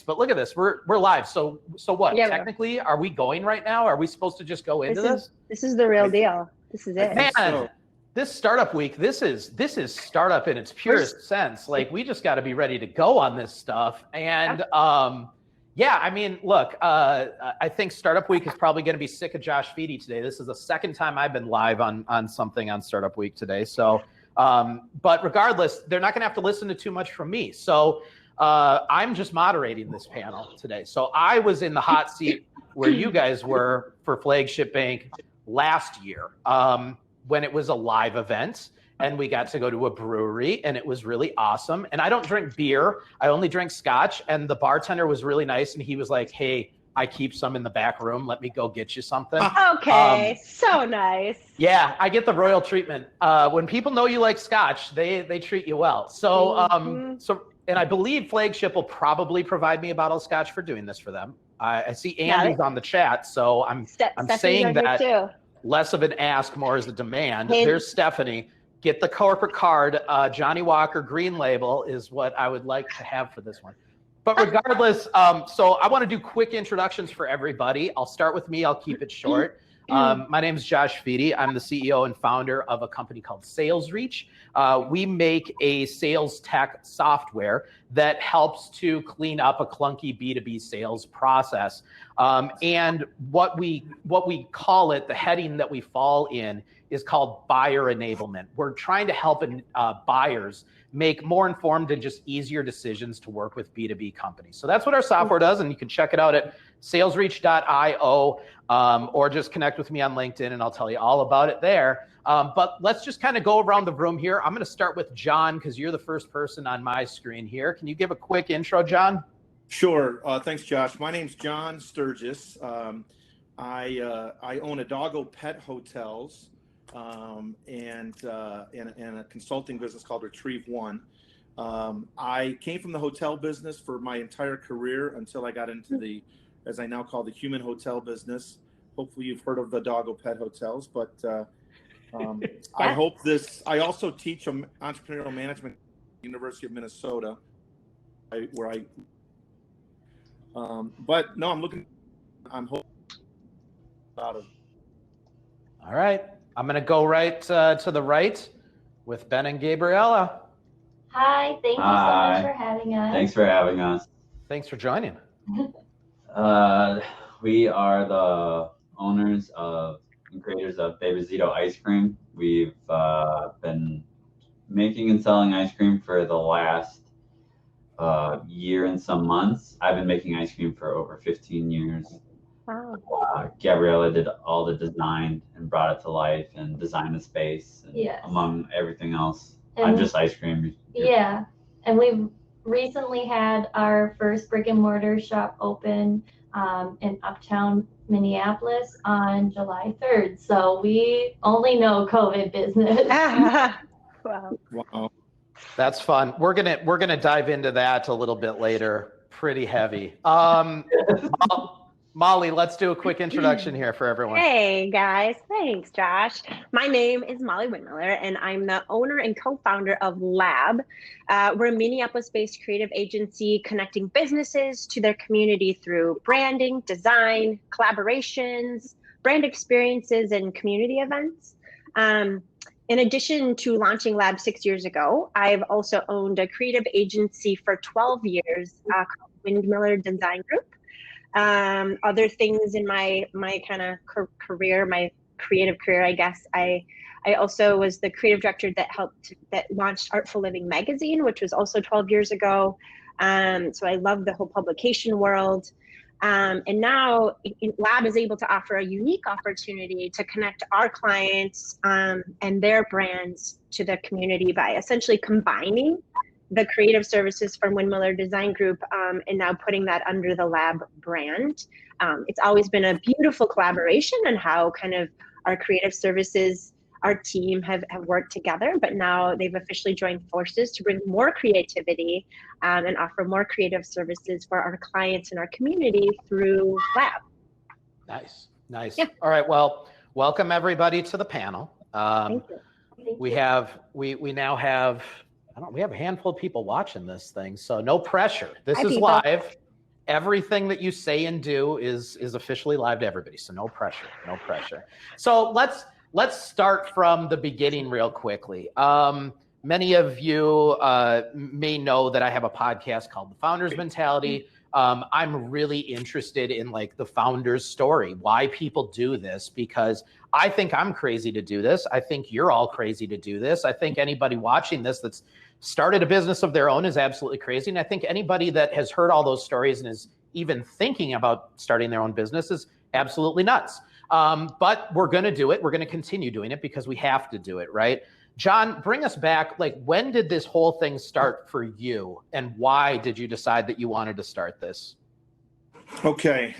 But look at this. We're live. So what? Yeah, technically, are we going right now? Are we supposed to just go into this? This is the real deal. This is it. Man, so. This startup week, this is startup in its purest sense. Like, we just got to be ready to go on this stuff. And yeah, I mean, look, I think startup week is probably going to be sick of Josh Fedie today. This is the second time I've been live on something on startup week today. So, but regardless, they're not going to have to listen to too much from me. So I'm just moderating this panel today. So I was in the hot seat where you guys were for Flagship Bank last year when it was a live event and we got to go to a brewery and it was really awesome. And I don't drink beer. I only drink scotch. And the bartender was really nice. And he was like, hey, I keep some in the back room. Let me go get you something. Okay, so nice. Yeah, I get the royal treatment. When people know you like scotch, they treat you well. So, and I believe Flagship will probably provide me a bottle of scotch for doing this for them. I see Andy's on the chat, so I'm saying that too. Less of an ask, more as a demand. There's Stephanie. Get the corporate card. Johnny Walker Green Label is what I would like to have for this one. But regardless, so I want to do quick introductions for everybody. I'll start with me. I'll keep it short. My name is Josh Fedie. I'm the CEO and founder of a company called Sales Reach. We make a sales tech software that helps to clean up a clunky B2B sales process. And what we call it, the heading that we fall in, is called buyer enablement. We're trying to help buyers make more informed and just easier decisions to work with B2B companies. So that's what our software does, and you can check it out at salesreach.io, or just connect with me on LinkedIn and I'll tell you all about it there. But let's just kind of go around the room here. I'm going to start with John because you're the first person on my screen here. Can you give a quick intro, John? Sure. Thanks, Josh. My name's John Sturgess. I own a doggo pet hotels and a consulting business called Retrieve One. I came from the hotel business for my entire career until I got into the, as I now call, the human hotel business. Hopefully you've heard of the doggo pet hotels, but I hope this, I also teach entrepreneurial management at the University of Minnesota, but no, I'm hoping about it. All right. I'm going to go right to the right with Ben and Gabriella. Hi, thank you so much for having us. Thanks for having us. Thanks for joining. We are the owners of and creators of Babysito Ice Cream. We've been making and selling ice cream for the last year and some months. I've been making ice cream for over 15 years. Wow. Gabriella did all the design and brought it to life and designed the space, and among everything else. And I'm just ice cream. Yeah, and we've recently had our first brick and mortar shop open in Uptown Minneapolis on July 3rd. So we only know COVID business. Wow. That's fun. We're gonna dive into that a little bit later. Pretty heavy. Mollie, let's do a quick introduction here for everyone. Hey guys, thanks Josh. My name is Mollie Windmiller and I'm the owner and co-founder of Lab. We're a Minneapolis-based creative agency connecting businesses to their community through branding, design, collaborations, brand experiences, and community events. In addition to launching Lab 6 years ago, I've also owned a creative agency for 12 years called Windmiller Design Group. Other things in my kind of career, my creative career, I guess, I also was the creative director that launched Artful Living magazine, which was also 12 years ago. So I love the whole publication world. And now Lab is able to offer a unique opportunity to connect our clients and their brands to the community by essentially combining the creative services from Windmiller Design Group and now putting that under the Lab brand. It's always been a beautiful collaboration on how kind of our creative services, our team have worked together, but now they've officially joined forces to bring more creativity and offer more creative services for our clients and our community through Lab. Nice. Yeah. All right, well, welcome everybody to the panel. Thank you. We now have, we have a handful of people watching this thing, so no pressure. This is live. everything that you say and do is officially live to everybody. So no pressure, no pressure. So let's start from the beginning real quickly. Many of you may know that I have a podcast called The Founder's Mentality. I'm really interested in like the founder's story, why people do this, because I think I'm crazy to do this. I think you're all crazy to do this. I think anybody watching this that's started a business of their own is absolutely crazy. And I think anybody that has heard all those stories and is even thinking about starting their own business is absolutely nuts. But we're going to do it. We're going to continue doing it because we have to do it, right? John, bring us back. Like, when did this whole thing start for you, and why did you decide that you wanted to start this? Okay,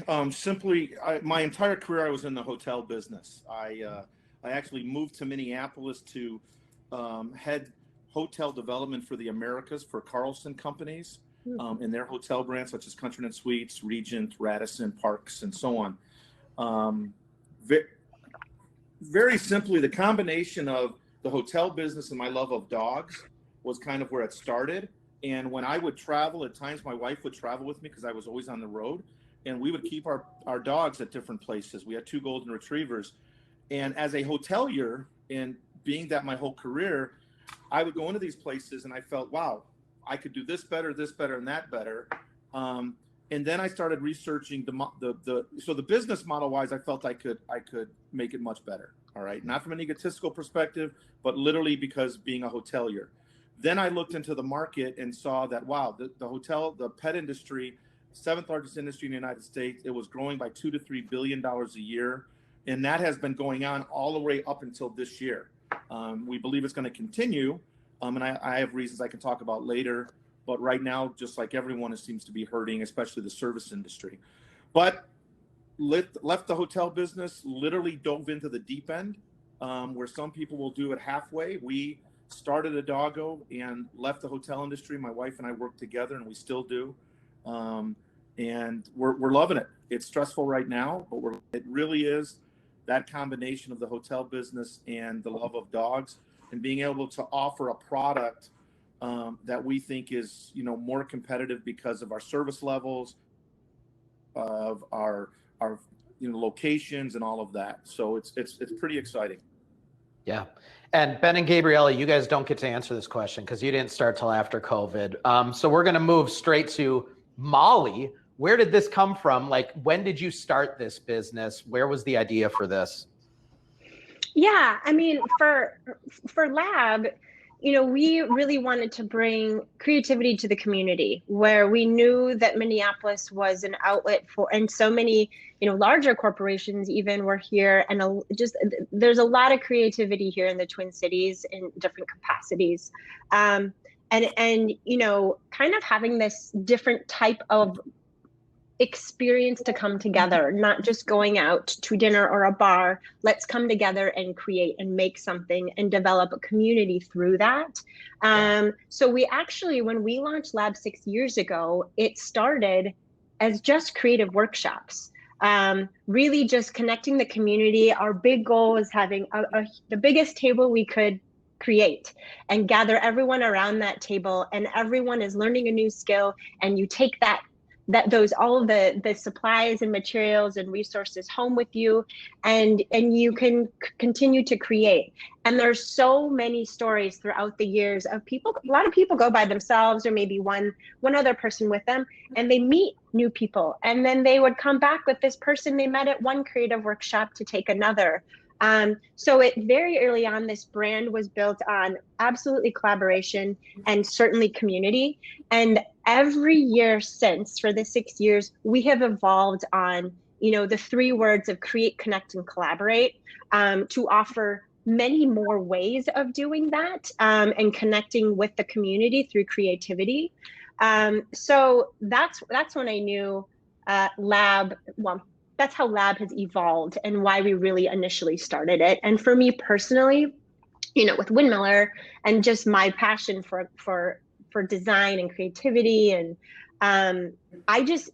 my entire career I was in the hotel business. I actually moved to Minneapolis to head hotel development for the Americas for Carlson companies in their hotel brands such as Country Inn Suites, Regent, Radisson, Parks, and so on. Very simply, the combination of the hotel business and my love of dogs was kind of where it started. And when I would travel, at times my wife would travel with me because I was always on the road, and we would keep our dogs at different places. We had 2 golden retrievers. And as a hotelier, and being that my whole career, I would go into these places and I felt, wow, I could do this better, and that better. And then I started researching so the business model wise, I felt I could make it much better. All right. Not from an egotistical perspective, but literally because being a hotelier. Then I looked into the market and saw that, wow, the pet industry, 7th largest industry in the United States, it was growing by $2 to $3 billion a year. And that has been going on all the way up until this year. We believe it's going to continue. And I have reasons I can talk about later. But right now, just like everyone, it seems to be hurting, especially the service industry. But left the hotel business, literally dove into the deep end, where some people will do it halfway. We started a doggo and left the hotel industry. My wife and I worked together, and we still do. And we're loving it. It's stressful right now, but it really is that combination of the hotel business and the love of dogs, and being able to offer a product that we think is, more competitive because of our service levels, of our locations, and all of that. So it's pretty exciting. Yeah. And Ben and Gabriella, you guys don't get to answer this question because you didn't start till after COVID. So we're going to move straight to Mollie. Where did this come from? Like, when did you start this business? Where was the idea for this? Yeah, I mean, for Lab, we really wanted to bring creativity to the community, where we knew that Minneapolis was an outlet and so many, larger corporations even were here, and there's a lot of creativity here in the Twin Cities in different capacities, and kind of having this different type of experience to come together, not just going out to dinner or a bar. Let's come together and create and make something and develop a community through that. So we actually, when we launched Lab 6 years ago, it started as just creative workshops, really just connecting the community. Our big goal was having the biggest table we could create and gather everyone around that table, and everyone is learning a new skill, and you take all of the supplies and materials and resources home with you, and you can continue to create. And there's so many stories throughout the years of people. A lot of people go by themselves, or maybe one other person with them, and they meet new people, and then they would come back with this person they met at one creative workshop to take another. So very early on, this brand was built on absolutely collaboration and certainly community. And every year since, for the 6 years, we have evolved on, the 3 words of create, connect, and collaborate, to offer many more ways of doing that, and connecting with the community through creativity. So that's when I knew Lab, well, that's how Lab has evolved and why we really initially started it. And for me personally, with Windmiller and just my passion for design and creativity, and I just,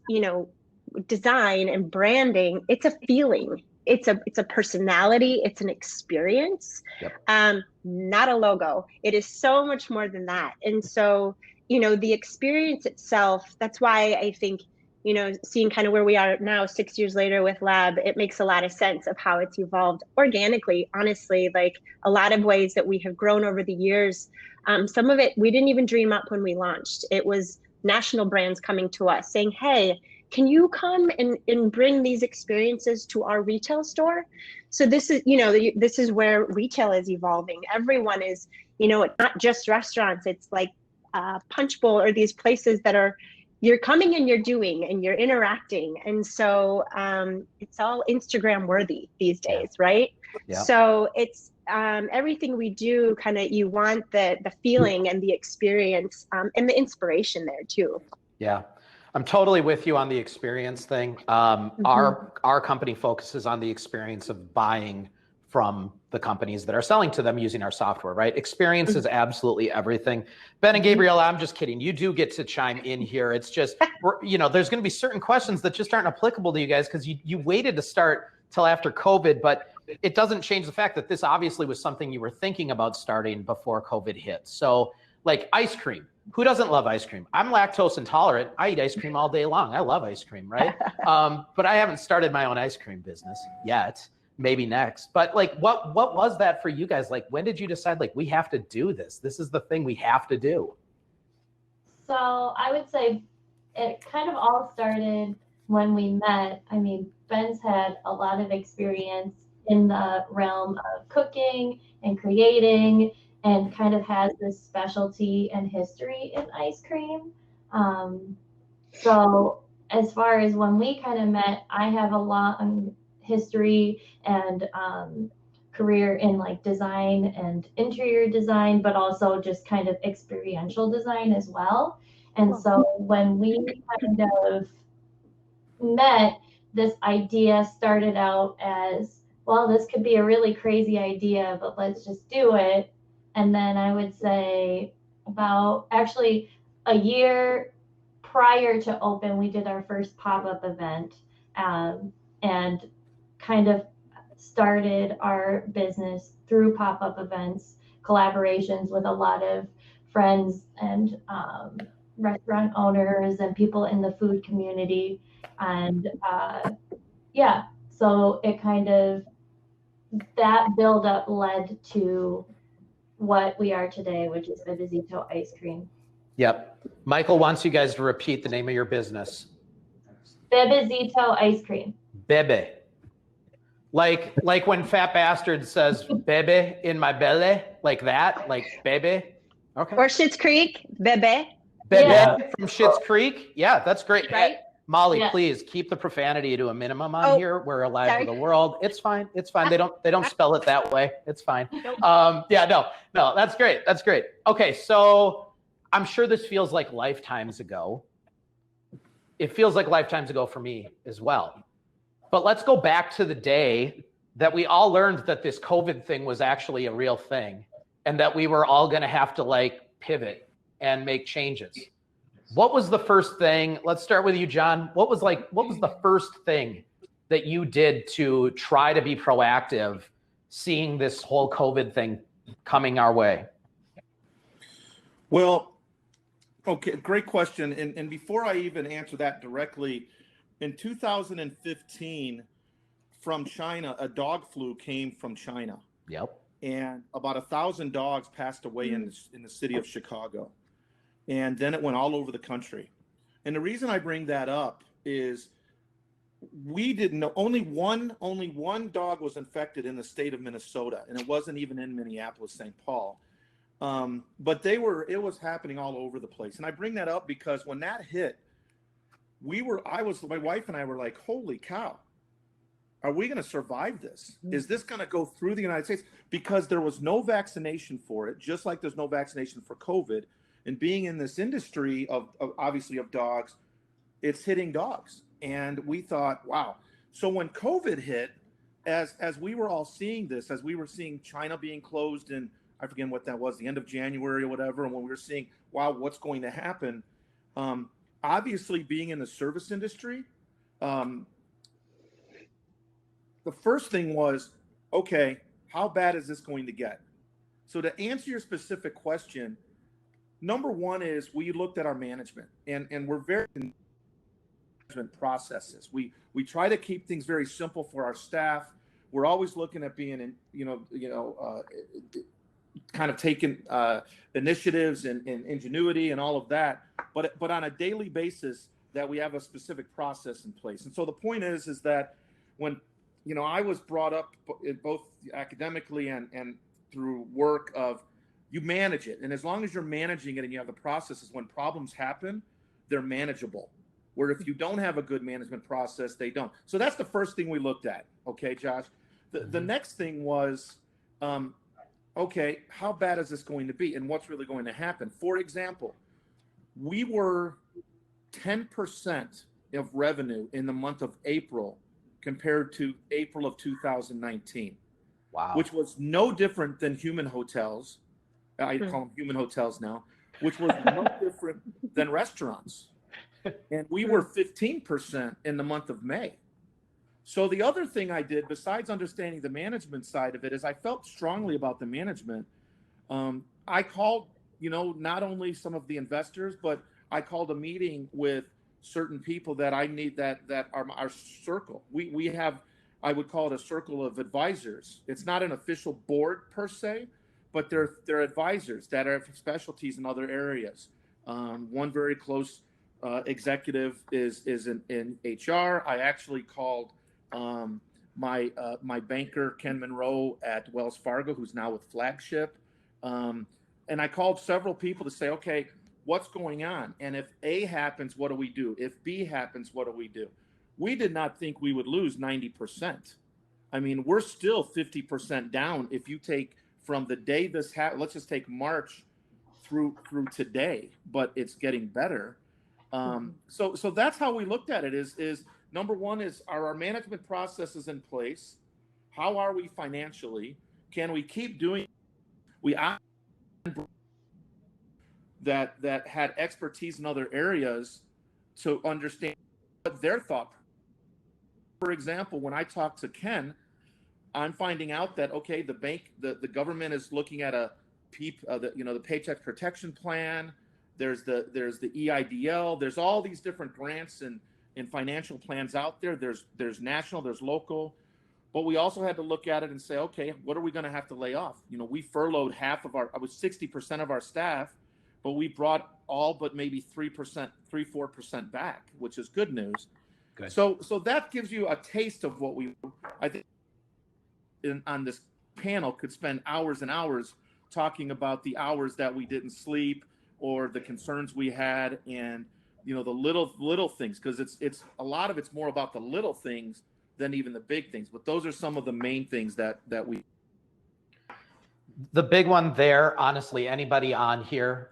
design and branding, it's a feeling, it's a personality, it's an experience. Yep. Not a logo. It is so much more than that. And so, the experience itself, that's why I think you know, seeing kind of where we are now 6 years later with Lab, it makes a lot of sense of how it's evolved organically, honestly, like a lot of ways that we have grown over the years. Some of it we didn't even dream up when we launched. It was national brands coming to us saying, hey, can you come and bring these experiences to our retail store? So this is, you know, this is where retail is evolving. Everyone is, you know, it's not just restaurants. It's like Punch Bowl or these places that are, you're coming and you're doing and you're interacting. And so it's all Instagram worthy these days, right? Yeah. So it's everything we do, kind of, you want the feeling and the experience and the inspiration there too. Yeah. I'm totally with you on the experience thing. Our company focuses on the experience of buying from the companies that are selling to them using our software, right? Experience is absolutely everything. Ben and Gabriella, I'm just kidding. You do get to chime in here. It's just, you know, there's going to be certain questions that just aren't applicable to you guys because you waited to start till after COVID, but it doesn't change the fact that this obviously was something you were thinking about starting before COVID hit. So like ice cream. Who doesn't love ice cream? I'm lactose intolerant. I eat ice cream all day long. I love ice cream, right? But I haven't started my own ice cream business yet. Maybe next. But like, what was that for you guys? Like, when did you decide, like, we have to do this? This is the thing we have to do. So I would say it kind of all started when we met. I mean, Ben's had a lot of experience in the realm of cooking and creating, and kind of has this specialty and history in ice cream. So as far as when we kind of met, I have a long history and career in like design and interior design, but also just kind of experiential design as well. And so when we kind of met, this idea started out as, well, this could be a really crazy idea, but let's just do it. And then I would say about actually a year prior to open, we did our first pop-up event and kind of started our business through pop-up events, collaborations with a lot of friends and restaurant owners and people in the food community. And yeah, so it kind of, that buildup led to what we are today, which is Bebezito Ice Cream. Yep. Michael wants you guys to repeat the name of your business. Bebezito Ice Cream. Bebe. Like when Fat Bastard says bebe in my belly, like that, like bebe. Okay. Or Schitt's Creek, bebe. Bebe from Schitt's Creek. Yeah, that's great. Right? Molly, please keep the profanity to a minimum on here. We're alive for the world. It's fine. It's fine. They don't spell it that way. It's fine. Yeah, no, that's great. That's great. Okay, so I'm sure this feels like lifetimes ago. It feels like lifetimes ago for me as well. But let's go back to the day that we all learned that this COVID thing was actually a real thing and that we were all going to have to like pivot and make changes. What was the first thing? Let's start with you, John. What was the first thing that you did to try to be proactive, seeing this whole COVID thing coming our way? Well, okay, great question. And before I even answer that directly, in 2015, from China, a dog flu came from China. Yep. And about 1,000 dogs passed away in the city of Chicago. And then it went all over the country. And the reason I bring that up is we didn't know, only one dog was infected in the state of Minnesota, and it wasn't even in Minneapolis, St. Paul. But it was happening all over the place. And I bring that up because when that hit, my wife and I were like, holy cow, are we going to survive this? Is this going to go through the United States? Because there was no vaccination for it, just like there's no vaccination for COVID. And being in this industry of obviously of dogs, it's hitting dogs. And we thought, wow. So when COVID hit, as we were all seeing this, as we were seeing China being closed in, I forget what that was, the end of January or whatever, and when we were seeing, wow, what's going to happen? Obviously being in the service industry, the first thing was, okay, how bad is this going to get? So to answer your specific question, number one is we looked at our management and we're very processes. We try to keep things very simple for our staff. We're always looking at being, kind of taking initiatives and ingenuity and all of that, but on a daily basis, that we have a specific process in place. And so the point is that when I was brought up both academically and through work of, you manage it, and as long as you're managing it and you have the processes, when problems happen, they're manageable. Where if you don't have a good management process, they don't. So that's the first thing we looked at. Okay, Josh. The next thing was, okay, how bad is this going to be, and what's really going to happen? For example, we were 10% of revenue in the month of April compared to April of 2019. Wow. Which was no different than human hotels. I call them human hotels now, which was no different than restaurants. And we were 15% in the month of May. So the other thing I did, besides understanding the management side of it, is I felt strongly about the management. I called, not only some of the investors, but I called a meeting with certain people that I need that are our circle. We have, I would call it a circle of advisors. It's not an official board per se, but they're advisors that have specialties in other areas. One very close executive is in HR. I actually called my banker, Ken Monroe at Wells Fargo, who's now with Flagship. And I called several people to say, okay, what's going on? And if A happens, what do we do? If B happens, what do we do? We did not think we would lose 90%. I mean, we're still 50% down if you take from the day this happened. Let's just take March through today, but it's getting better. So that's how we looked at it. Is number one is, are our management processes in place? How are we financially? Can we keep doing? We that had expertise in other areas to understand what their thought. For example, when I talk to Ken, I'm finding out that, okay, the bank, the government is looking at the Paycheck Protection Plan. There's the EIDL. There's all these different grants and financial plans out there. There's national, there's local, but we also had to look at it and say, okay, what are we going to have to lay off? We furloughed 60% of our staff, but we brought all but maybe 4% back, which is good news. Good. So that gives you a taste of what I think on this panel could spend hours and hours talking about the hours that we didn't sleep or the concerns we had, and the little things, because it's a lot of it's more about the little things than even the big things. But those are some of the main things that we. The big one there, honestly, anybody on here,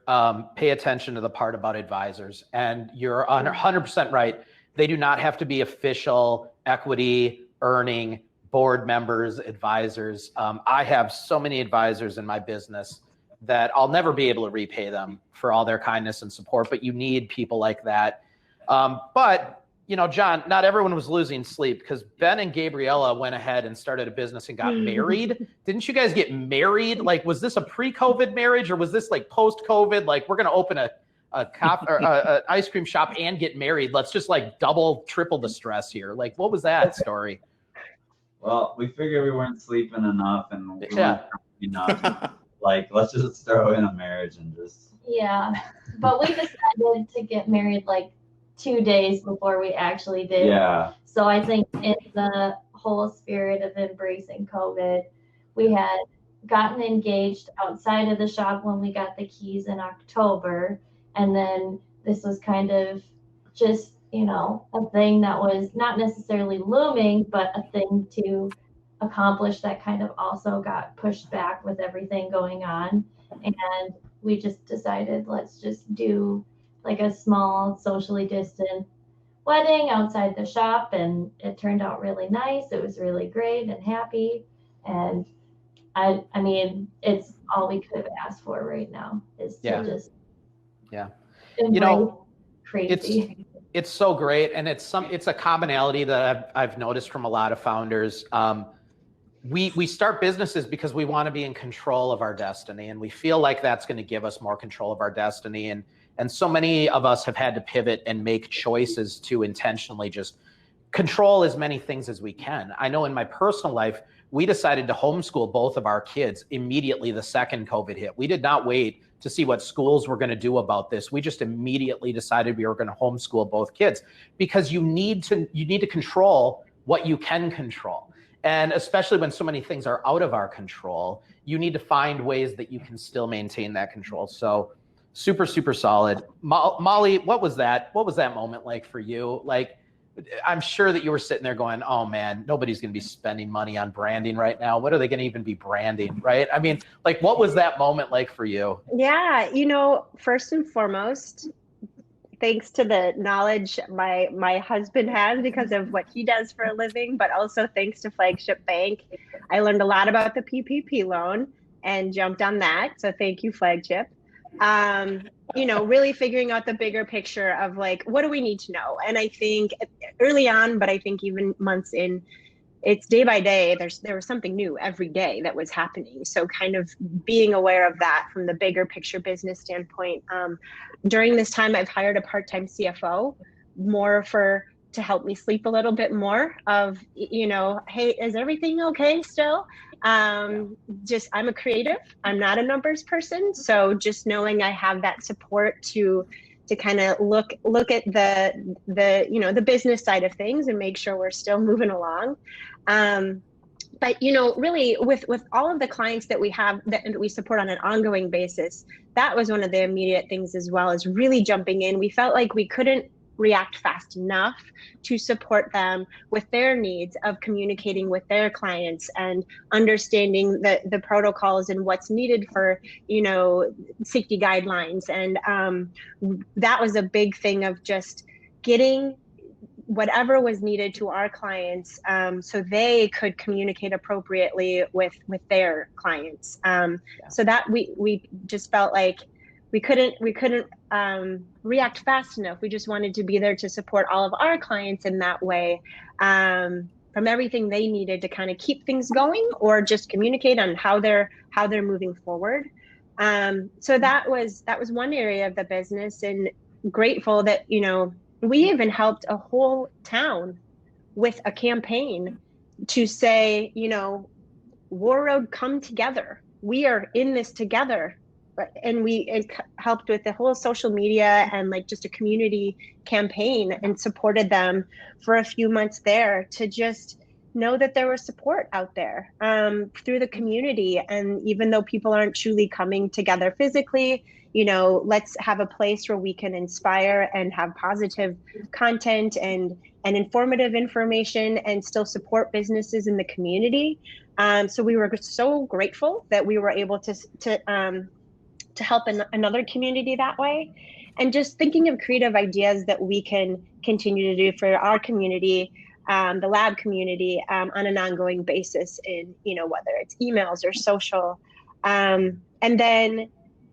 pay attention to the part about advisors. And you're 100% right. They do not have to be official equity earning board members, advisors. I have so many advisors in my business that I'll never be able to repay them for all their kindness and support, but you need people like that. But John, not everyone was losing sleep, because Ben and Gabriella went ahead and started a business and got married. Didn't you guys get married? Like, was this a pre-COVID marriage, or was this like post-COVID? Like, we're going to open a ice cream shop and get married. Let's just like double, triple the stress here. Like, what was that story? Well, we figured we weren't sleeping enough and we weren't enough. Like, let's just throw in a marriage and just. Yeah, but we decided to get married like 2 days before we actually did. Yeah. So I think in the whole spirit of embracing COVID, we had gotten engaged outside of the shop when we got the keys in October. And then this was kind of just, a thing that was not necessarily looming, but a thing to accomplish that kind of also got pushed back with everything going on. And we just decided, let's just do like a small socially distant wedding outside the shop, and it turned out really nice. It was really great and happy, and I mean, it's all we could have asked for right now is to just embrace crazy. It's so great, and it's a commonality that I've noticed from a lot of founders. We start businesses because we want to be in control of our destiny, and we feel like that's going to give us more control of our destiny. And And so many of us have had to pivot and make choices to intentionally just control as many things as we can. I know in my personal life, we decided to homeschool both of our kids immediately the second COVID hit. We did not wait to see what schools were going to do about this. We just immediately decided we were going to homeschool both kids, because you need to control what you can control. And especially when so many things are out of our control, you need to find ways that you can still maintain that control. So super, super solid. Mollie, what was that moment like for you? Like, I'm sure that you were sitting there going, oh man, nobody's going to be spending money on branding right now. What are they going to even be branding, right? I mean, like, what was that moment like for you? Yeah, first and foremost, thanks to the knowledge my husband has because of what he does for a living, but also thanks to Flagship Bank, I learned a lot about the PPP loan and jumped on that. So thank you, Flagship. Really figuring out the bigger picture of like, what do we need to know? And I think early on, but I think even months in, it's day by day, there was something new every day that was happening. So kind of being aware of that from the bigger picture business standpoint. During this time, I've hired a part-time CFO more to help me sleep a little bit more of, hey, is everything okay still? I'm a creative. I'm not a numbers person. So just knowing I have that support to kind of look at the business side of things and make sure we're still moving along. But really with all of the clients that we have that we support on an ongoing basis, that was one of the immediate things as well, is really jumping in. We felt like we couldn't react fast enough to support them with their needs of communicating with their clients and understanding the protocols and what's needed for safety guidelines. And that was a big thing of just getting whatever was needed to our clients, so they could communicate appropriately with their clients. So that we just felt like we couldn't react fast enough. We just wanted to be there to support all of our clients in that way, from everything they needed to kind of keep things going or just communicate on how they're moving forward. So that was one area of the business, and grateful that we even helped a whole town with a campaign to say, War Road, come together. We are in this together. And we helped with the whole social media and like just a community campaign, and supported them for a few months there to just know that there was support out there through the community. And even though people aren't truly coming together physically, let's have a place where we can inspire and have positive content and informative information and still support businesses in the community. So we were so grateful that we were able to help another community that way. And just thinking of creative ideas that we can continue to do for our community, the lab community, on an ongoing basis in, whether it's emails or social. And then,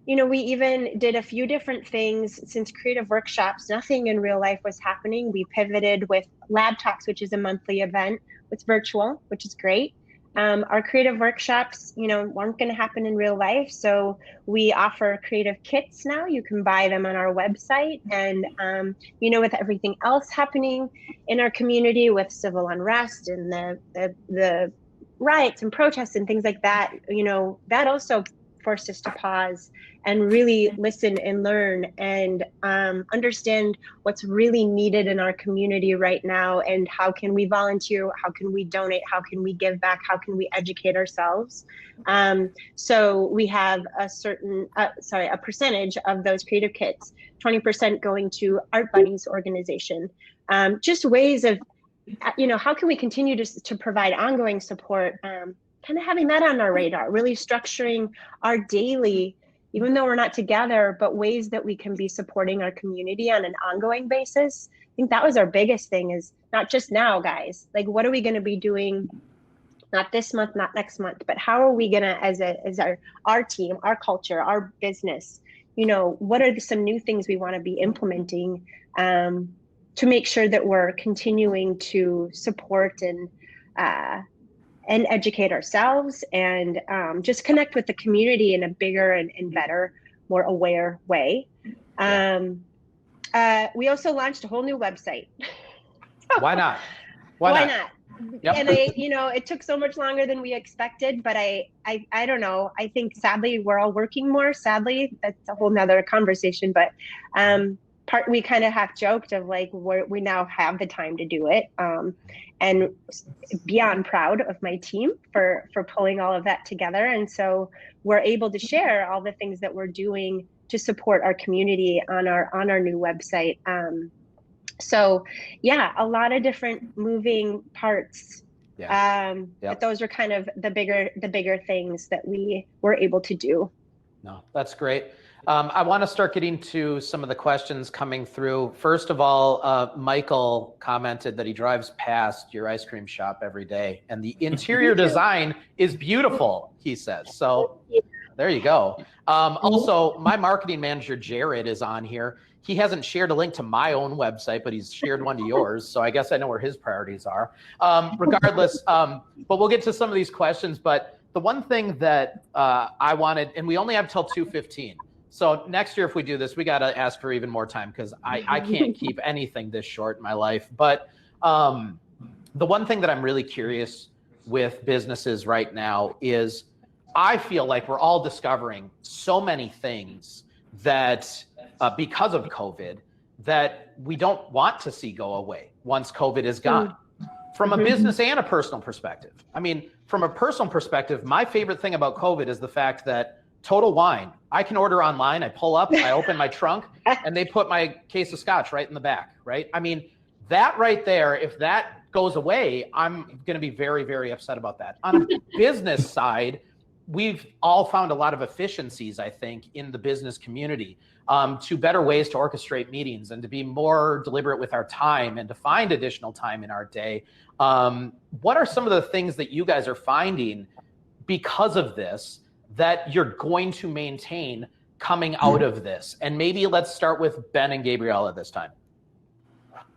we even did a few different things since creative workshops, nothing in real life was happening. We pivoted with Lab Talks, which is a monthly event. It's virtual, which is great. Our creative workshops, weren't going to happen in real life. So we offer creative kits now. You can buy them on our website. And, with everything else happening in our community with civil unrest and the riots and protests and things like that, that also forced us to pause and really listen and learn and understand what's really needed in our community right now, and how can we volunteer, how can we donate, how can we give back, how can we educate ourselves. So we have a percentage of those creative kits, 20% going to Art Buddies organization. Just ways of, how can we continue to provide ongoing support, kind of having that on our radar, really structuring our daily, even though we're not together, but ways that we can be supporting our community on an ongoing basis. I think that was our biggest thing, is not just now, guys, like what are we going to be doing, not this month, not next month, but how are we going to, as our team, our culture, our business, what are some new things we want to be implementing to make sure that we're continuing to support and educate ourselves and just connect with the community in a bigger and better, more aware way. We also launched a whole new website. Why not? Why not? Yep. And it took so much longer than we expected, but I don't know. I think sadly we're all working more. Sadly, that's a whole nother conversation. But we kind of half joked of like we now have the time to do it, and beyond proud of my team for pulling all of that together. And so we're able to share all the things that we're doing to support our community on our new website. So yeah, a lot of different moving parts. But those are kind of the bigger things that we were able to do. No, that's great. I want to start getting to some of the questions coming through. First of all, Michael commented that he drives past your ice cream shop every day, and the interior design is beautiful, he says. So there you go. Also, my marketing manager, Jared, is on here. He hasn't shared a link to my own website, but he's shared one to yours. So I guess I know where his priorities are. Regardless, but we'll get to some of these questions. But the one thing that I wanted, and we only have till 2:15. So next year, if we do this, we got to ask for even more time because I can't keep anything this short in my life. But the one thing that I'm really curious with businesses right now is I feel like we're all discovering so many things that because of COVID that we don't want to see go away once COVID is gone. From a business and a personal perspective. I mean, from a personal perspective, my favorite thing about COVID is the fact that Total Wine, I can order online, I pull up, I open my trunk, and they put my case of scotch right in the back, right? I mean, that right there, if that goes away, I'm going to be very, very upset about that. On a business side, we've all found a lot of efficiencies, I think, in the business community, to better ways to orchestrate meetings and to be more deliberate with our time and to find additional time in our day. What are some of the things that you guys are finding because of this that you're going to maintain coming out of this? And maybe let's start with Ben and Gabriella this time.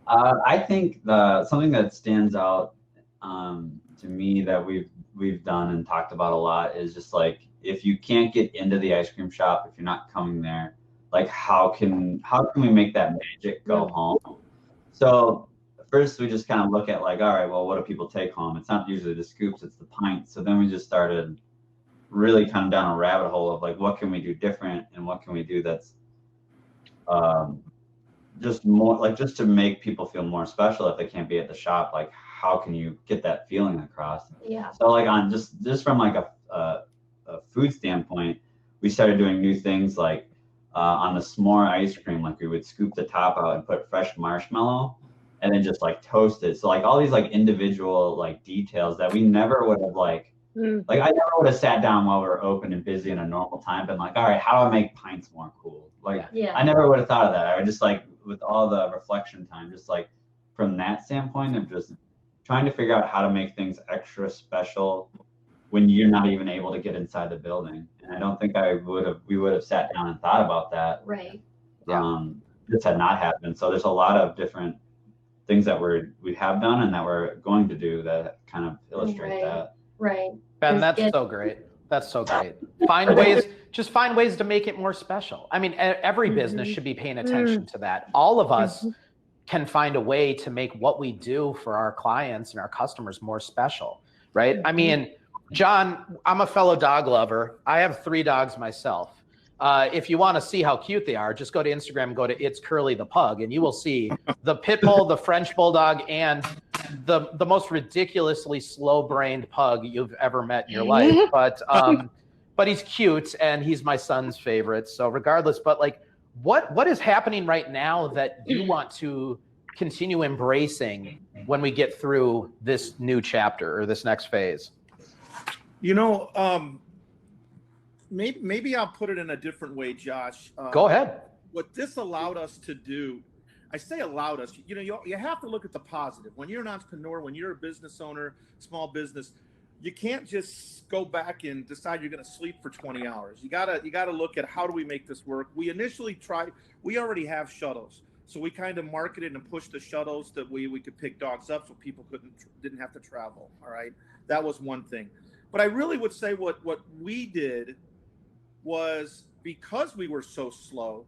I think something that stands out to me that we've done and talked about a lot is just like, if you can't get into the ice cream shop, if you're not coming there, like how can we make that magic go home? So first we just kind of look at like, all right, well, what do people take home? It's not usually the scoops, it's the pints. So then we just started really kind of down a rabbit hole of like, what can we do different and what can we do that's just more like just to make people feel more special if they can't be at the shop. Like, how can you get that feeling across? Yeah. So like on just from like a food standpoint, we started doing new things like on the s'more ice cream, like we would scoop the top out and put fresh marshmallow and then just like toast it. So like all these like individual like details that we never would have like I never would have sat down while we were open and busy in a normal time, been like, all right, how do I make pints more cool? Like, I never would have thought of that. I would just like, with all the reflection time, just like from that standpoint of just trying to figure out how to make things extra special when you're not even able to get inside the building. And I don't think we would have sat down and thought about that. Right. This had not happened. So there's a lot of different things that we have done and that we're going to do that kind of illustrate that. Right. Ben, that's so great. That's so great. Find ways to make it more special. I mean, every business should be paying attention to that. All of us can find a way to make what we do for our clients and our customers more special, right? I mean, John, I'm a fellow dog lover. I have 3 dogs myself. If you want to see how cute they are, just go to Instagram, go to It's Curly the Pug, and you will see the pit bull, the French bulldog, and the most ridiculously slow-brained pug you've ever met in your life. But he's cute, and he's my son's favorite. So regardless, but like, what is happening right now that you want to continue embracing when we get through this new chapter or this next phase? You know, maybe I'll put it in a different way, Josh. Go ahead. What this allowed us to do, I say allowed us, you know, you have to look at the positive. When you're an entrepreneur, when you're a business owner, small business, you can't just go back and decide you're going to sleep for 20 hours. You gotta look at how do we make this work. We initially we already have shuttles. So we kind of marketed and pushed the shuttles that we could pick dogs up so people didn't have to travel. All right. That was one thing. But I really would say what we did was, because we were so slow,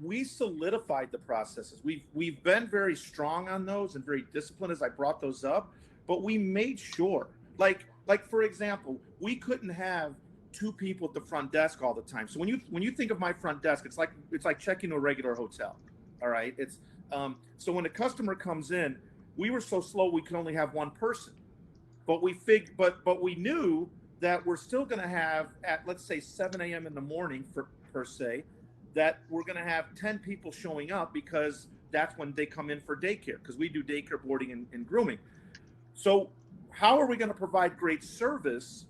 we solidified the processes. We've been very strong on those and very disciplined as I brought those up, but we made sure, like for example, we couldn't have two people at the front desk all the time. So when you think of my front desk, it's like checking to a regular hotel. All right. It's so when a customer comes in, we were so slow we could only have one person. But we knew that we're still going to have at, let's say, 7 a.m. in the morning per se, that we're going to have 10 people showing up because that's when they come in for daycare, because we do daycare, boarding, and grooming. So how are we going to provide great service,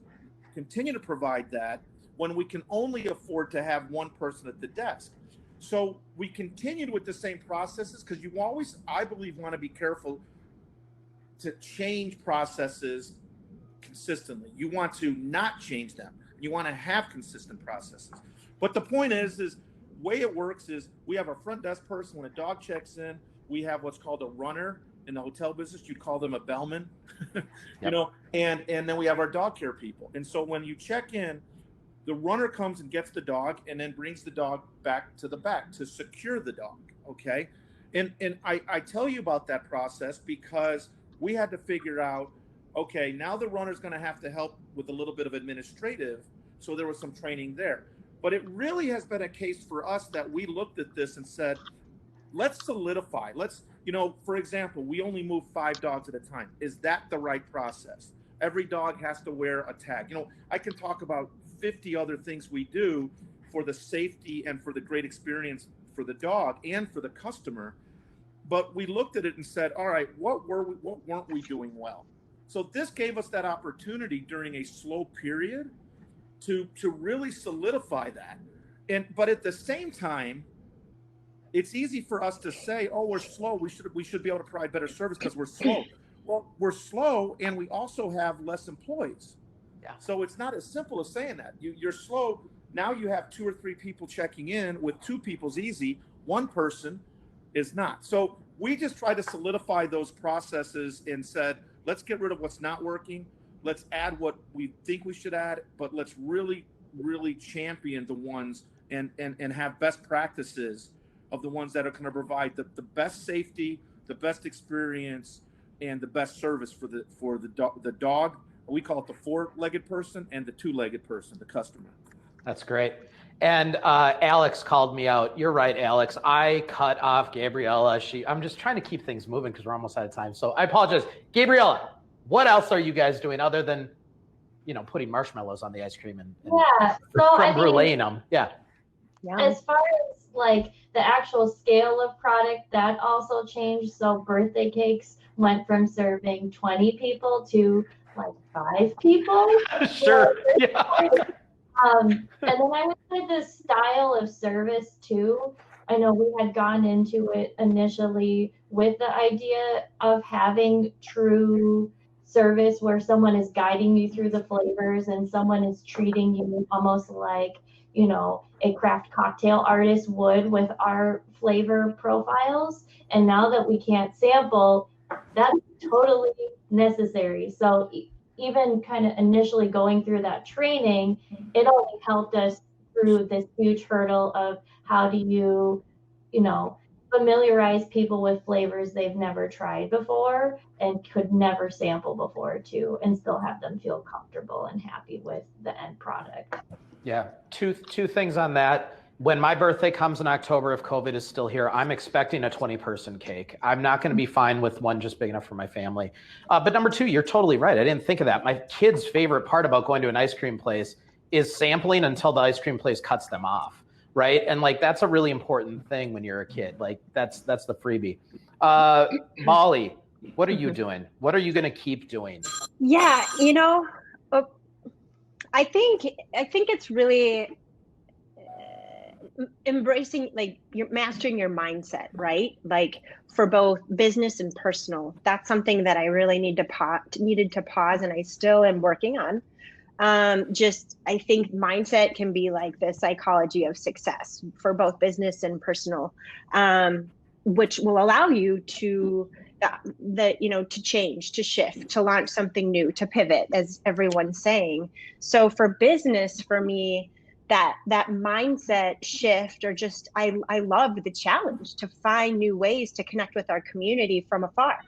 continue to provide that, when we can only afford to have one person at the desk? So we continued with the same processes, because you always, I believe, want to be careful to change processes consistently. You want to not change them. You want to have consistent processes. But the point is way it works is we have a front desk person. When a dog checks in, we have what's called a runner. In the hotel business, you'd call them a bellman, you know, and then we have our dog care people. And so when you check in, the runner comes and gets the dog and then brings the dog back to the back to secure the dog. Okay. And I tell you about that process because we had to figure out, okay, now the runner's going to have to help with a little bit of administrative. So there was some training there. But it really has been a case for us that we looked at this and said, let's solidify. Let's, you know, for example, we only move 5 dogs at a time. Is that the right process? Every dog has to wear a tag. You know, I can talk about 50 other things we do for the safety and for the great experience for the dog and for the customer. But we looked at it and said, all right, what weren't we doing well? So this gave us that opportunity during a slow period to really solidify that. But at the same time, it's easy for us to say, oh, we're slow. We should be able to provide better service because we're slow. Well, we're slow and we also have less employees. Yeah. So it's not as simple as saying that. You're slow. Now you have 2 or 3 people checking in. With 2 people's easy, 1 person is not. So we just tried to solidify those processes and said, let's get rid of what's not working. Let's add what we think we should add, but let's really, really champion the ones and have best practices of the ones that are going to provide the best safety, the best experience, and the best service for the dog. We call it the 4-legged person and the 2-legged person, the customer. That's great. And Alex called me out. You're right, Alex. I cut off Gabriella. I'm just trying to keep things moving because we're almost out of time. So I apologize. Gabriella, what else are you guys doing other than, you know, putting marshmallows on the ice cream and creme brulee them? Yeah. As far as like the actual scale of product, that also changed. So birthday cakes went from serving 20 people to like 5 people. Sure. Yeah. And then I would say the style of service too. I know we had gone into it initially with the idea of having true service where someone is guiding you through the flavors and someone is treating you almost like, you know, a craft cocktail artist would with our flavor profiles. And now that we can't sample, that's totally necessary. So even kind of initially going through that training, it only helped us through this huge hurdle of how do you, you know, familiarize people with flavors they've never tried before and could never sample before too, and still have them feel comfortable and happy with the end product. Yeah, two things on that. When my birthday comes in October, if COVID is still here, I'm expecting a 20-person cake. I'm not going to be fine with one just big enough for my family. But number 2, you're totally right. I didn't think of that. My kids' favorite part about going to an ice cream place is sampling until the ice cream place cuts them off, right? And like that's a really important thing when you're a kid. Like that's the freebie. Mollie, what are you doing? What are you going to keep doing? Yeah, you know, I think it's really embracing, like, you're mastering your mindset, right? Like for both business and personal. That's something that I really needed to pause, and I still am working on. I think mindset can be like the psychology of success for both business and personal, which will allow you to to change, to shift, to launch something new, to pivot, as everyone's saying. So for business, for me, that mindset shift, or just I love the challenge to find new ways to connect with our community from afar.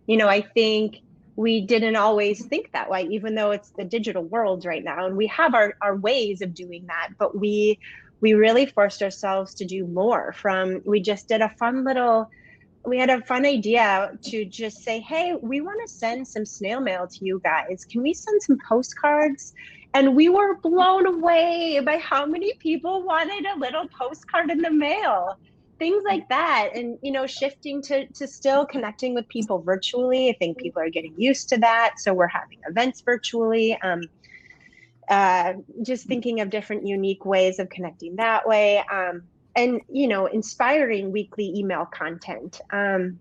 I think we didn't always think that way, even though it's the digital world right now, and we have our ways of doing that, but we really forced ourselves to do more. We just did we had a fun idea to just say, hey, we want to send some snail mail to you guys. Can we send some postcards? And we were blown away by how many people wanted a little postcard in the mail, things like that. And, shifting to still connecting with people virtually. I think people are getting used to that. So we're having events virtually. Just thinking of different unique ways of connecting that way. And, inspiring weekly email content. And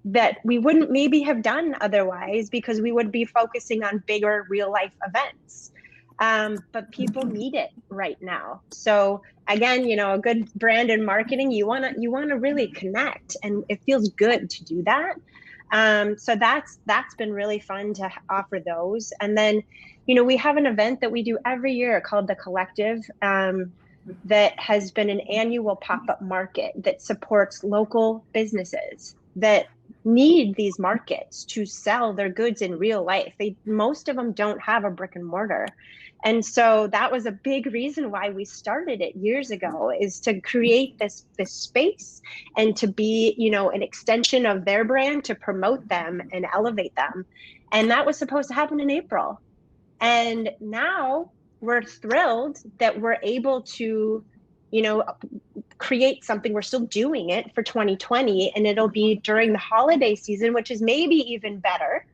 that we wouldn't maybe have done otherwise, because we would be focusing on bigger real life events. But people need it right now. So again, a good brand and marketing, you want to really connect, and it feels good to do that. So that's been really fun to offer those. And then, we have an event that we do every year called The Collective, that has been an annual pop-up market that supports local businesses that need these markets to sell their goods in real life. Most of them don't have a brick and mortar. And so that was a big reason why we started it years ago, is to create this space and to be, an extension of their brand, to promote them and elevate them. And that was supposed to happen in April. And now we're thrilled that we're able to, create something. We're still doing it for 2020, and it'll be during the holiday season, which is maybe even better.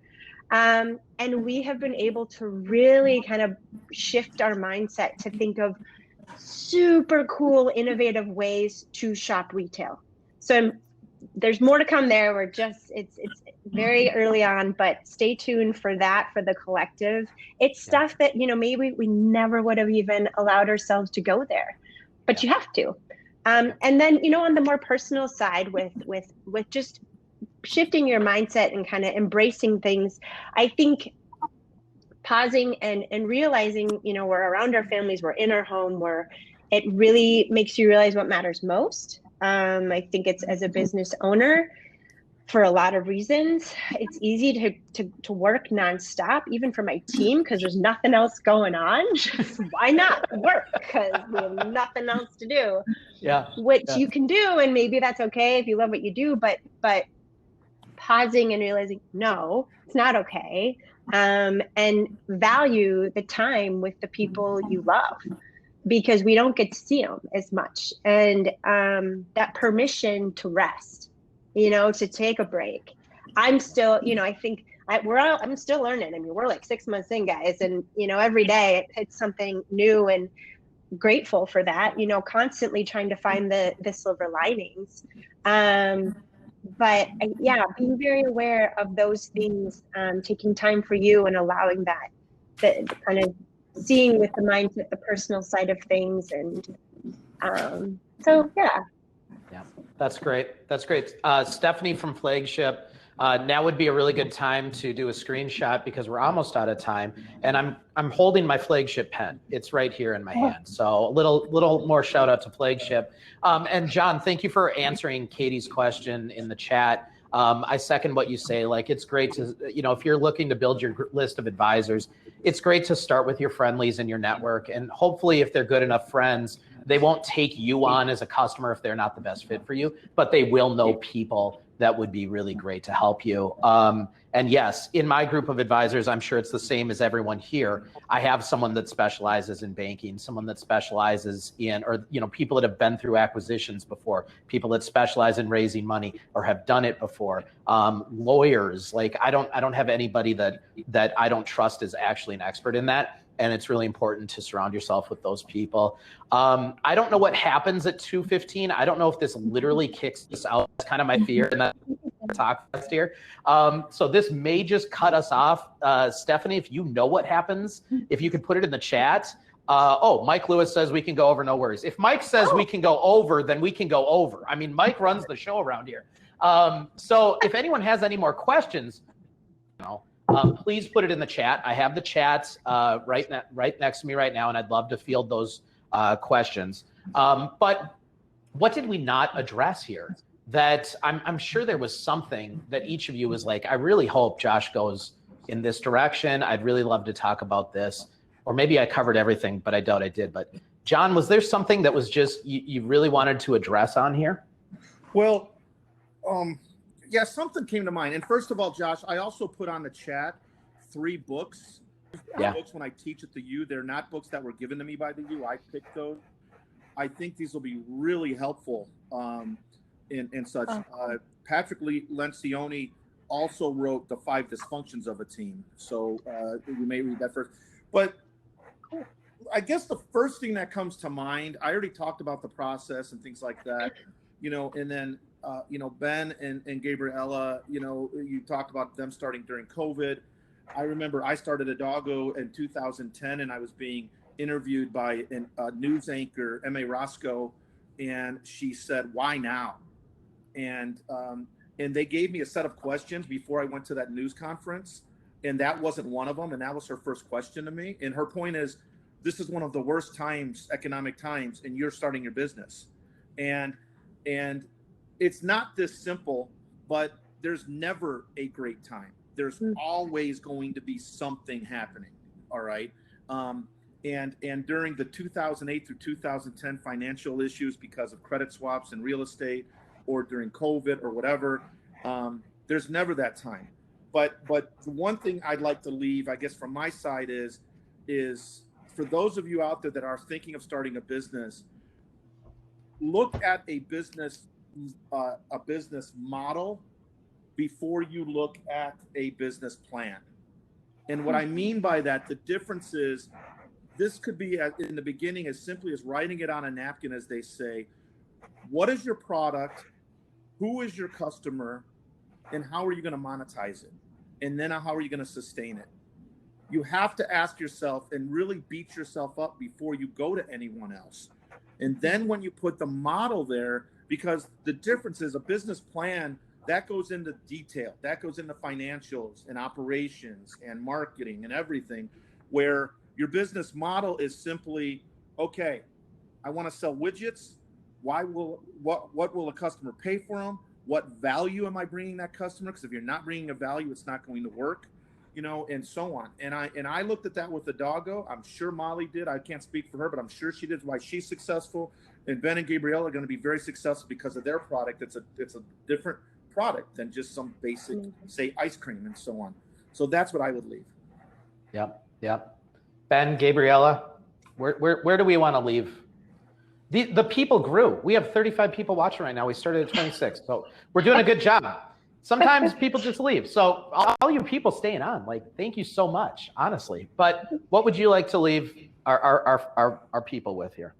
And we have been able to really kind of shift our mindset to think of super cool, innovative ways to shop retail. So there's more to come there. It's very early on, but stay tuned for that, for The Collective. It's stuff that, maybe we never would have even allowed ourselves to go there, but you have to. And then, on the more personal side, with just shifting your mindset and kind of embracing things, I think pausing and realizing, we're around our families, we're in our home, where it really makes you realize what matters most. I think it's, as a business owner, for a lot of reasons, it's easy to work nonstop, even for my team, because there's nothing else going on. Why not work? Because we have nothing else to do. Which you can do, and maybe that's okay if you love what you do. But pausing and realizing, no, it's not okay, and value the time with the people you love, because we don't get to see them as much. And that permission to rest, to take a break. I'm still, I think I'm still learning. I mean, we're like 6 months in, guys, and every day it's something new, and grateful for that. Constantly trying to find the silver linings. But yeah, being very aware of those things, taking time for you, and allowing that kind of seeing with the mindset, the personal side of things, and so yeah. Yeah, that's great. Stephanie from Flagship, now would be a really good time to do a screenshot, because we're almost out of time, and I'm holding my Flagship pen. It's right here in my hand. So a little more shout out to Flagship. And John, thank you for answering Katie's question in the chat. I second what you say. Like, it's great to, if you're looking to build your list of advisors, it's great to start with your friendlies and your network. And hopefully, if they're good enough friends, they won't take you on as a customer if they're not the best fit for you, but they will know people that would be really great to help you. And yes, in my group of advisors, I'm sure it's the same as everyone here. I have someone that specializes in banking, someone that specializes in, or people that have been through acquisitions before, people that specialize in raising money or have done it before. Lawyers, like I don't have anybody that I don't trust is actually an expert in that. And it's really important to surround yourself with those people. I don't know what happens at 2:15. I don't know if this literally kicks us out. That's kind of my fear in that talk fest here. So this may just cut us off. Stephanie, if you know what happens, if you could put it in the chat. Mike Lewis says we can go over, no worries. If Mike says we can go over, then we can go over. I mean, Mike runs the show around here. So if anyone has any more questions, please put it in the chat. I have the chats right next to me right now, and I'd love to field those questions. But what did we not address here? That I'm sure there was something that each of you was like, I really hope Josh goes in this direction. I'd really love to talk about this. Or maybe I covered everything, but I doubt I did. But John, was there something that was just you really wanted to address on here? Well, yeah, something came to mind. And first of all, Josh, I also put on the chat 3 books. Yeah. Books when I teach at the U. They're not books that were given to me by the U. I picked those. I think these will be really helpful in such. Patrick Lencioni also wrote The 5 Dysfunctions of a Team. So you may read that first. But I guess the first thing that comes to mind, I already talked about the process and things like that, and then, Ben and Gabriella, you talked about them starting during COVID. I remember I started a doggo in 2010 and I was being interviewed by a news anchor, M.A. Roscoe, and she said, "Why now?" And they gave me a set of questions before I went to that news conference. And that wasn't one of them. And that was her first question to me. And her point is, this is one of the worst times, economic times, and you're starting your business. And it's not this simple, but there's never a great time. There's always going to be something happening. All right. And during the 2008 through 2010 financial issues because of credit swaps and real estate, or during COVID or whatever, there's never that time. But the one thing I'd like to leave, I guess, from my side is for those of you out there that are thinking of starting a business, look at a business model before you look at a business plan. And what I mean by that, the difference is this could be in the beginning as simply as writing it on a napkin, as they say. What is your product? Who is your customer? And how are you going to monetize it? And then how are you going to sustain it? You have to ask yourself and really beat yourself up before you go to anyone else. And then when you put the model there, because the difference is a business plan, that goes into detail, that goes into financials and operations and marketing and everything, where your business model is simply, okay, I want to sell widgets. What will a customer pay for them? What value am I bringing that customer? Because if you're not bringing a value, it's not going to work, and so on. And I looked at that with the doggo. I'm sure Mollie did. I can't speak for her, but I'm sure she did. Why she's successful, and Ben and Gabriella are going to be very successful because of their product. It's a different product than just some basic, say, ice cream and so on. So that's what I would leave. Yep. Ben, Gabriella, where do we want to leave? The people grew. We have 35 people watching right now. We started at 26, so we're doing a good job. Sometimes people just leave. So all you people staying on, thank you so much, honestly. But what would you like to leave our people with here?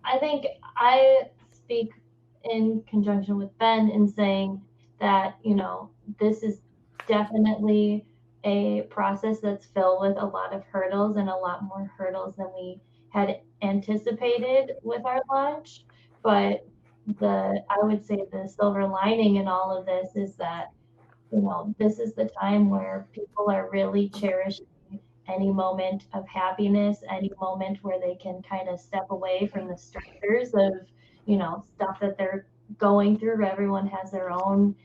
I think I speak in conjunction with Ben in saying that, this is definitely a process that's filled with a lot of hurdles, and a lot more hurdles than we had anticipated with our launch. But I would say the silver lining in all of this is that, this is the time where people are really cherishing any moment of happiness, any moment where they can kind of step away from the stressors of, stuff that they're going through. Everyone has their own,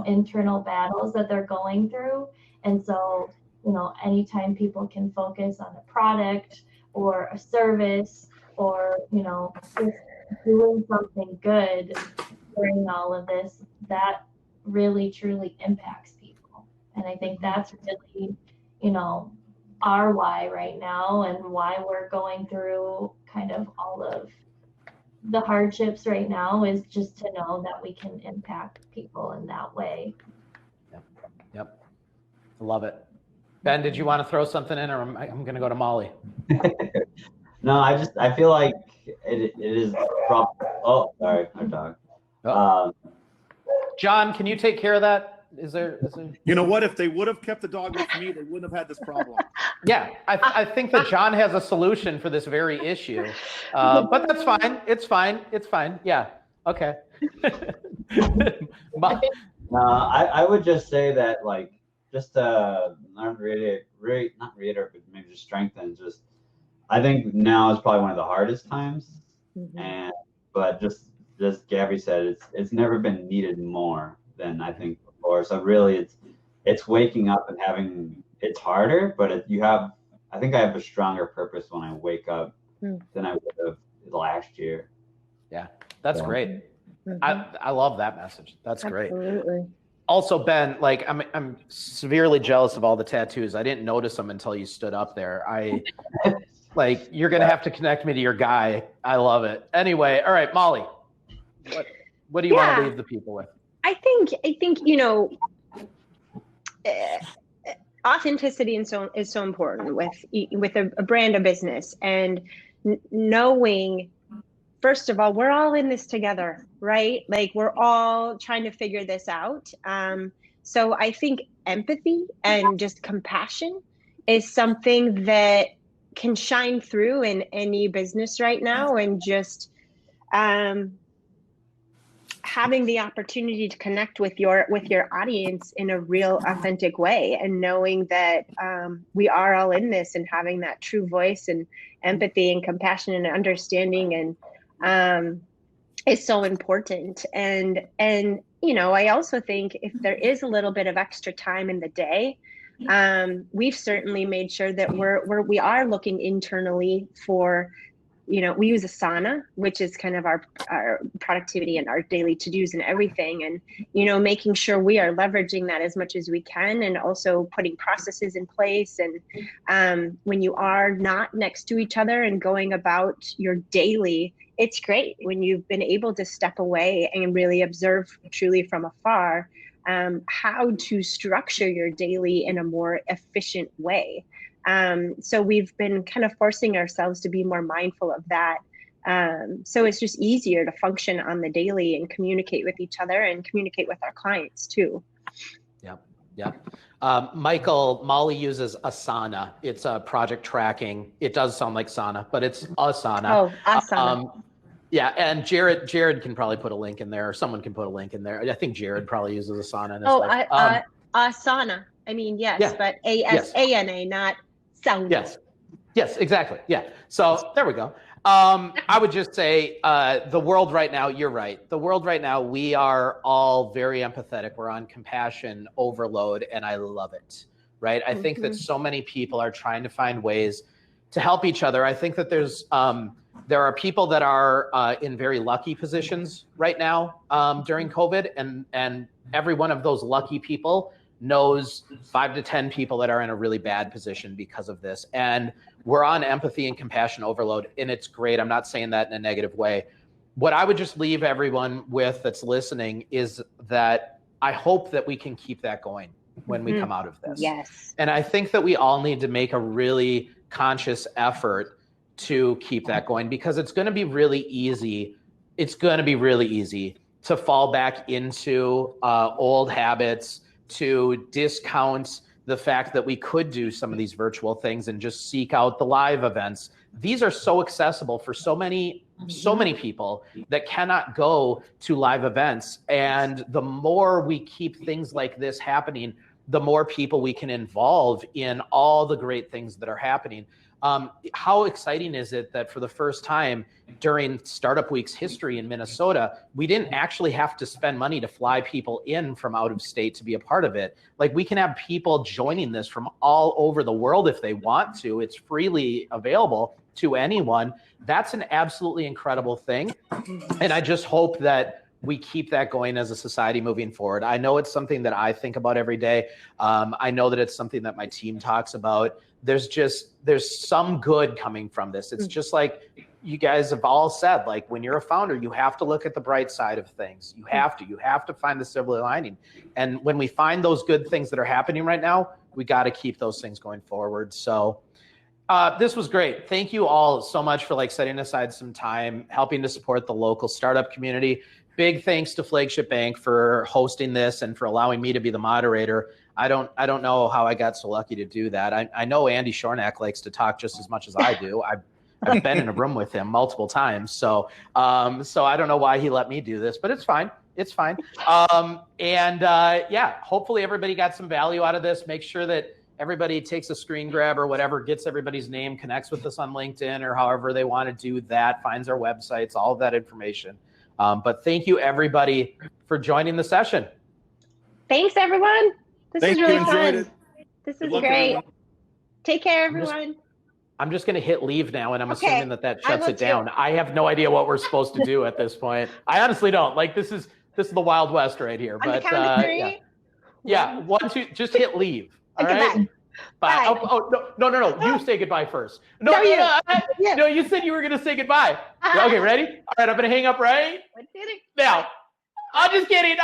internal battles that they're going through. And so, anytime people can focus on a product or a service, or just doing something good during all of this, that really truly impacts people. And I think that's really our why right now, and why we're going through kind of all of the hardships right now, is just to know that we can impact people in that way. Yep. Love it. Ben, did you want to throw something in, or I'm going to go to Mollie? No, I feel like it is probably. Oh, sorry, our dog. John, can you take care of that? Is there? You know what? If they would have kept the dog with me, they wouldn't have had this problem. Yeah, I think that John has a solution for this very issue, but that's fine. It's fine. Yeah. Okay. I would just say that just to not reiterate, but maybe just strengthen. Just I think now is probably one of the hardest times, but just Gabby said, it's never been needed more than I think before. So really, it's waking up and having it's harder, but I think I have a stronger purpose when I wake up than I would have last year. Yeah, that's great. I love that message. That's great. Absolutely. Also, Ben, like I'm severely jealous of all the tattoos. I didn't notice them until you stood up there. Like you're gonna have to connect me to your guy. I love it. Anyway, all right, Mollie, what do you want to leave the people with? I think authenticity is so important with a brand of business, and knowing, first of all, we're all in this together, right? Like we're all trying to figure this out. So I think empathy and just compassion is something that can shine through in any business right now, and just having the opportunity to connect with your audience in a real authentic way, and knowing that we are all in this, and having that true voice and empathy and compassion and understanding and is so important. And I also think if there is a little bit of extra time in the day, we've certainly made sure that we are looking internally for, we use Asana, which is kind of our productivity and our daily to-dos and everything. And, making sure we are leveraging that as much as we can, and also putting processes in place. And when you are not next to each other and going about your daily, it's great when you've been able to step away and really observe truly from afar how to structure your daily in a more efficient way. So we've been kind of forcing ourselves to be more mindful of that. So it's just easier to function on the daily and communicate with each other and communicate with our clients too. Yeah. Michael, Mollie uses Asana. It's a project tracking. It does sound like Sana, but it's Asana. Oh, Asana. Yeah, and Jared can probably put a link in there, or someone can put a link in there. I think Jared probably uses Asana in his life. Asana. I mean, yes, but A-S-A-N-A, not sound. Yes, exactly. Yeah. So there we go. I would just say the world right now, you're right. The world right now, we are all very empathetic. We're on compassion overload, and I love it, right? I think that so many people are trying to find ways to help each other. I think that there are people that are in very lucky positions right now during COVID, and every one of those lucky people knows 5 to 10 people that are in a really bad position because of this. And we're on empathy and compassion overload, and it's great. I'm not saying that in a negative way. What I would just leave everyone with that's listening is that I hope that we can keep that going when we come out of this. Yes. And I think that we all need to make a really conscious effort to keep that going, because it's going to be really easy. It's going to be really easy to fall back into old habits, to discount the fact that we could do some of these virtual things and just seek out the live events. These are so accessible for so many people that cannot go to live events. And the more we keep things like this happening, the more people we can involve in all the great things that are happening. How exciting is it that for the first time during Startup Week's history in Minnesota, we didn't actually have to spend money to fly people in from out of state to be a part of it. Like, we can have people joining this from all over the world if they want to. It's freely available to anyone. That's an absolutely incredible thing. And I just hope that we keep that going as a society moving forward. I know it's something that I think about every day. I know that it's something that my team talks about. There's some good coming from this. It's just like you guys have all said, like, when you're a founder, you have to look at the bright side of things. You have to find the silver lining. And when we find those good things that are happening right now, we got to keep those things going forward. So this was great. Thank you all so much for setting aside some time, helping to support the local startup community. Big thanks to Flagship Bank for hosting this and for allowing me to be the moderator. I don't know how I got so lucky to do that. I know Andy Shornack likes to talk just as much as I do. I've been in a room with him multiple times. So I don't know why he let me do this, but it's fine. It's fine. Yeah, hopefully everybody got some value out of this. Make sure that everybody takes a screen grab or whatever, gets everybody's name, connects with us on LinkedIn or however they want to do that, finds our websites, all of that information. But thank you, everybody, for joining the session. Thanks, everyone. This is really fun. This is luck, great. everyone. Take care, everyone. I'm just going to hit leave now, and I'm Okay. assuming that shuts will it down. too. I have no idea what we're supposed to do at this point. I honestly don't. Like, this is the Wild West right here. On the But count of three. yeah, 1, 2, just hit leave. All Okay, right. bye. Bye. Oh, no. You say goodbye first. No, you said you were going to say goodbye. Okay, ready? All right, I'm going to hang up right 1, 2, 3. now. I'm just kidding.